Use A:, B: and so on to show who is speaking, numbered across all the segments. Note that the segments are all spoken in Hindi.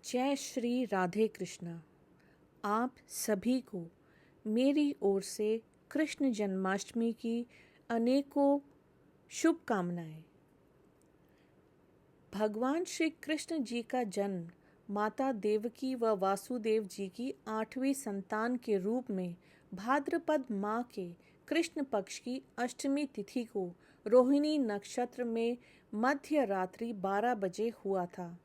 A: जय श्री राधे कृष्णा। आप सभी को मेरी ओर से कृष्ण जन्माष्टमी की अनेकों शुभकामनाएं। भगवान श्री कृष्ण जी का जन्म माता देवकी व वासुदेव जी की 8वीं संतान के रूप में भाद्रपद माह के कृष्ण पक्ष की अष्टमी तिथि को रोहिणी नक्षत्र में मध्य रात्रि 12 बजे हुआ था।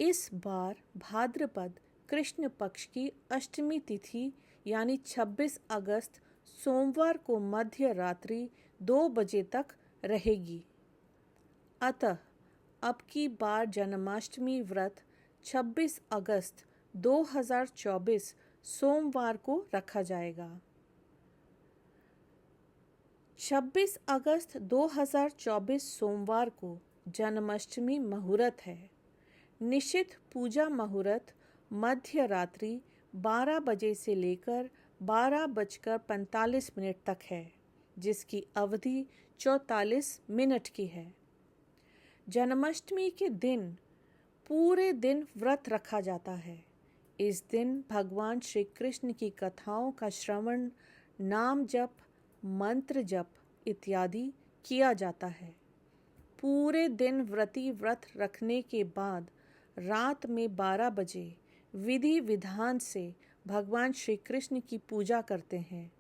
A: इस बार भाद्रपद कृष्ण पक्ष की अष्टमी तिथि यानी 26 अगस्त सोमवार को मध्य रात्रि 2 बजे तक रहेगी। अतः अब की बार जन्माष्टमी व्रत 26 अगस्त 2024 सोमवार को रखा जाएगा। 26 अगस्त 2024 सोमवार को जन्माष्टमी मुहूर्त है। निश्चित पूजा मुहूर्त मध्य रात्रि 12 बजे से लेकर 12:45 तक है, जिसकी अवधि 44 मिनट की है। जन्माष्टमी के दिन पूरे दिन व्रत रखा जाता है। इस दिन भगवान श्री कृष्ण की कथाओं का श्रवण, नाम जप, मंत्र जप इत्यादि किया जाता है। पूरे दिन व्रती व्रत रखने के बाद रात में 12 बजे विधि विधान से भगवान श्री कृष्ण की पूजा करते हैं।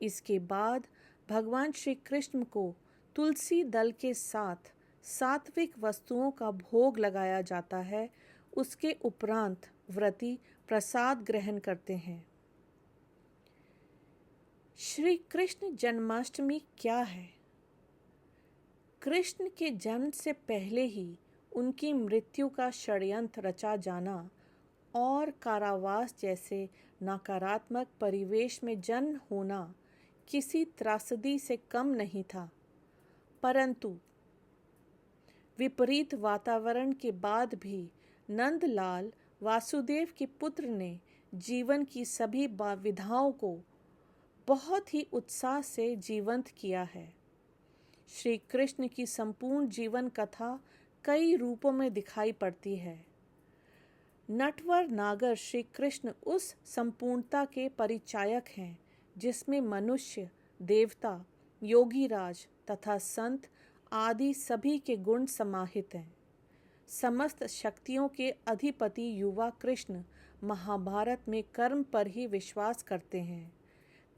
A: इसके बाद भगवान श्री कृष्ण को तुलसी दल के साथ सात्विक वस्तुओं का भोग लगाया जाता है। उसके उपरांत व्रती प्रसाद ग्रहण करते हैं। श्री कृष्ण जन्माष्टमी क्या है? कृष्ण के जन्म से पहले ही उनकी मृत्यु का षड्यंत्र रचा जाना और कारावास जैसे नकारात्मक परिवेश में जन्म होना किसी त्रासदी से कम नहीं था, परंतु विपरीत वातावरण के बाद भी नंदलाल वासुदेव के पुत्र ने जीवन की सभी विधाओं को बहुत ही उत्साह से जीवंत किया है। श्री कृष्ण की संपूर्ण जीवन कथा कई रूपों में दिखाई पड़ती है। नटवर नागर श्री कृष्ण उस संपूर्णता के परिचायक हैं जिसमें मनुष्य, देवता, योगीराज तथा संत आदि सभी के गुण समाहित हैं। समस्त शक्तियों के अधिपति युवा कृष्ण महाभारत में कर्म पर ही विश्वास करते हैं।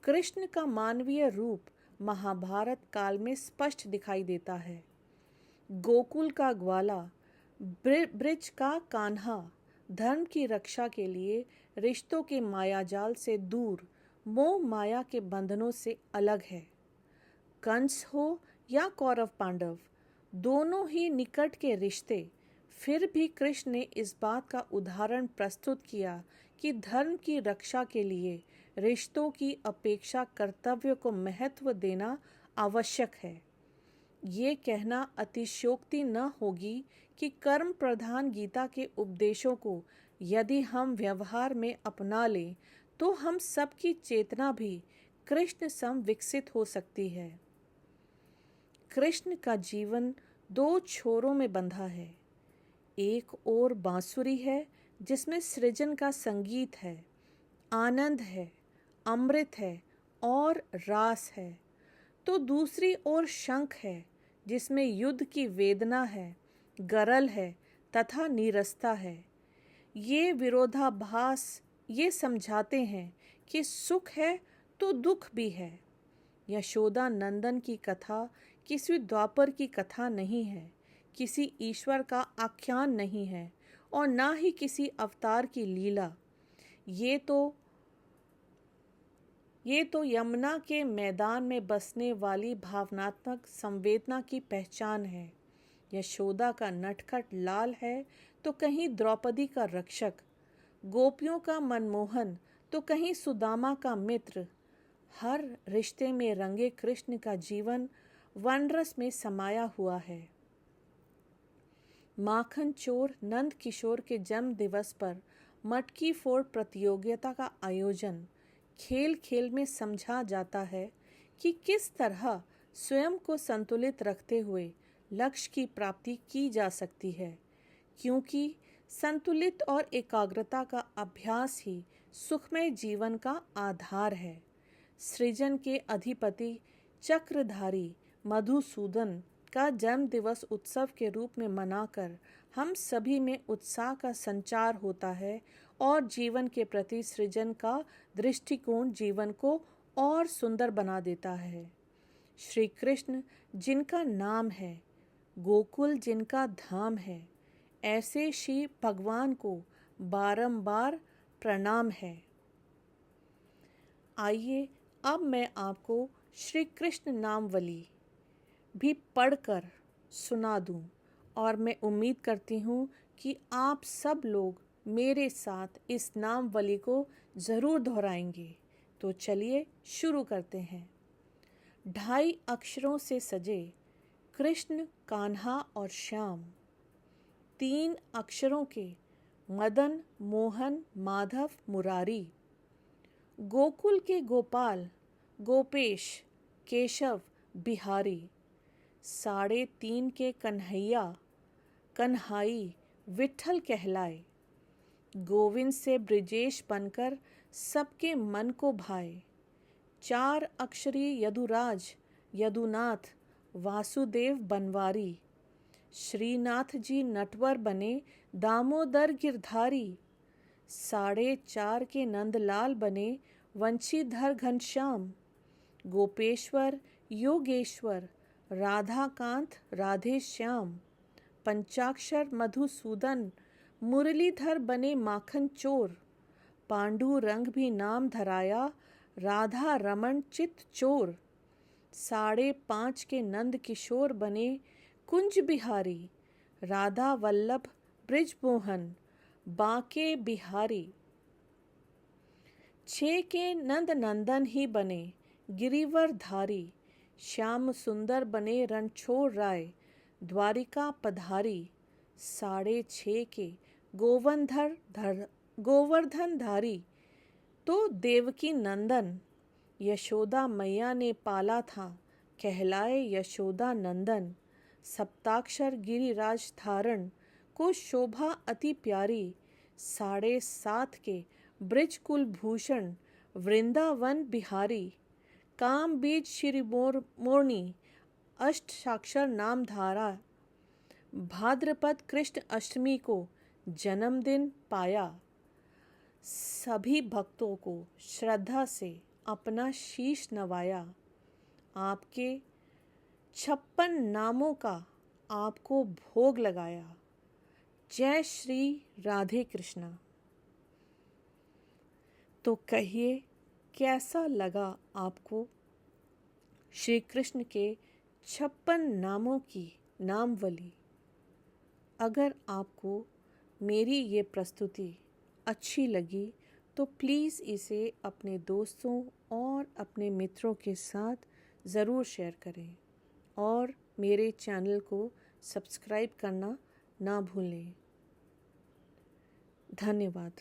A: कृष्ण का मानवीय रूप महाभारत काल में स्पष्ट दिखाई देता है। गोकुल का ग्वाला, ब्रिज का कान्हा, धर्म की रक्षा के लिए रिश्तों के मायाजाल से दूर, मोह माया के बंधनों से अलग है। कंस हो या कौरव पांडव, दोनों ही निकट के रिश्ते, फिर भी कृष्ण ने इस बात का उदाहरण प्रस्तुत किया कि धर्म की रक्षा के लिए रिश्तों की अपेक्षा कर्तव्य को महत्व देना आवश्यक है। ये कहना अतिशयोक्ति न होगी कि कर्म प्रधान गीता के उपदेशों को यदि हम व्यवहार में अपना लें तो हम सबकी चेतना भी कृष्ण सम विकसित हो सकती है। कृष्ण का जीवन 2 छोरों में बंधा है। एक ओर बांसुरी है जिसमें सृजन का संगीत है, आनंद है, अमृत है और रास है, तो दूसरी ओर शंख है जिसमें युद्ध की वेदना है, गरल है तथा नीरसता है। ये विरोधाभास ये समझाते हैं कि सुख है तो दुख भी है। यशोदा नंदन की कथा किसी द्वापर की कथा नहीं है, किसी ईश्वर का आख्यान नहीं है और ना ही किसी अवतार की लीला। ये तो यमुना के मैदान में बसने वाली भावनात्मक संवेदना की पहचान है। यशोदा का नटखट लाल है तो कहीं द्रौपदी का रक्षक, गोपियों का मनमोहन तो कहीं सुदामा का मित्र। हर रिश्ते में रंगे कृष्ण का जीवन वनरस में समाया हुआ है। माखन चोर नंद किशोर के जन्म दिवस पर मटकी फोड़ प्रतियोगिता का आयोजन खेल खेल में समझा जाता है कि किस तरह स्वयं को संतुलित रखते हुए लक्ष्य की प्राप्ति की जा सकती है, क्योंकि संतुलित और एकाग्रता का अभ्यास ही सुखमय जीवन का आधार है। सृजन के अधिपति चक्रधारी मधुसूदन का जन्म दिवस उत्सव के रूप में मनाकर हम सभी में उत्साह का संचार होता है और जीवन के प्रति सृजन का दृष्टिकोण जीवन को और सुंदर बना देता है। श्री कृष्ण जिनका नाम है, गोकुल जिनका धाम है, ऐसे श्री भगवान को बारंबार प्रणाम है। आइए अब मैं आपको श्री कृष्ण नामवली भी पढ़कर सुना दूं और मैं उम्मीद करती हूँ कि आप सब लोग मेरे साथ इस नामवली को ज़रूर दोहराएंगे। तो चलिए शुरू करते हैं। 2.5 अक्षरों से सजे कृष्ण, कान्हा और श्याम, 3 अक्षरों के मदन, मोहन, माधव, मुरारी, गोकुल के गोपाल, गोपेश, केशव, बिहारी, 3.5 के कन्हैया, कन्हाई, विट्ठल कहलाए, गोविंद से ब्रिजेश बनकर सबके मन को भाए, 4 अक्षरी यदुराज, यदुनाथ, वासुदेव बनवारी, श्रीनाथ जी नटवर बने दामोदर गिरधारी, 4.5 के नंदलाल बने वंशीधर घनश्याम, गोपेश्वर, योगेश्वर, राधाकांत, राधे श्याम, पंचाक्षर मधुसूदन, मुरलीधर बने माखन चोर, पांडुरंग भी नाम धराया, राधा रमन चित चोर, 5.5 के नंद किशोर बने कुंज बिहारी, राधा वल्लभ ब्रिजमोहन, बांके बिहारी, 6 के नंद नंदन ही बने गिरिवरधारी, श्याम सुंदर बने रणछोड़ राय, द्वारिका पधारी, 6.5 के गोवर्धन धारी, तो देवकी नंदन, यशोदा मैया ने पाला था, कहलाए यशोदा नंदन, सप्ताक्षर गिरिराज धारण, को शोभा अति प्यारी, 7.5 के ब्रिज कुलभूषण, वृंदावन बिहारी, काम बीज श्री मोरनी, अष्टाक्षर नाम धारा, भाद्रपद कृष्ण अष्टमी को जन्मदिन पाया, सभी भक्तों को श्रद्धा से अपना शीश नवाया, आपके 56 नामों का आपको भोग लगाया। जय श्री राधे कृष्णा। तो कहिए कैसा लगा आपको श्री कृष्ण के 56 नामों की नामवली। अगर आपको मेरी ये प्रस्तुति अच्छी लगी तो प्लीज़ इसे अपने दोस्तों और अपने मित्रों के साथ ज़रूर शेयर करें और मेरे चैनल को सब्सक्राइब करना ना भूलें। धन्यवाद।